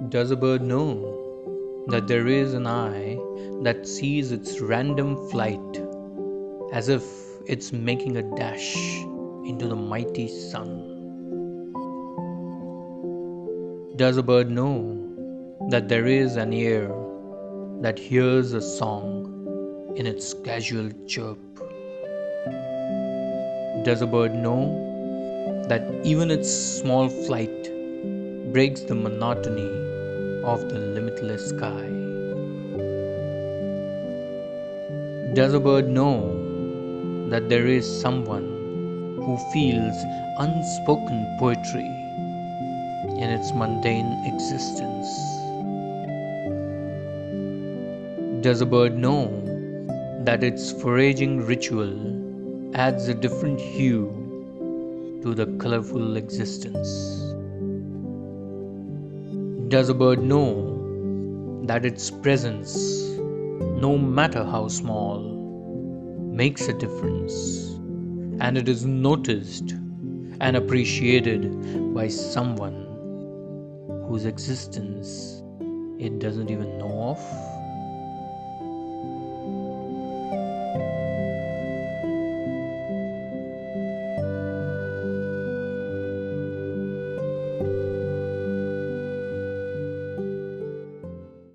Does a bird know that there is an eye that sees its random flight as if it's making a dash into the mighty sun? Does a bird know that there is an ear that hears a song in its casual chirp? Does a bird know that even its small flight breaks the monotony of the limitless sky? Does a bird know that there is someone who feels unspoken poetry in its mundane existence? Does a bird know that its foraging ritual adds a different hue to the colorful existence? Does a bird know that its presence, no matter how small, makes a difference, and it is noticed and appreciated by someone whose existence it doesn't even know of?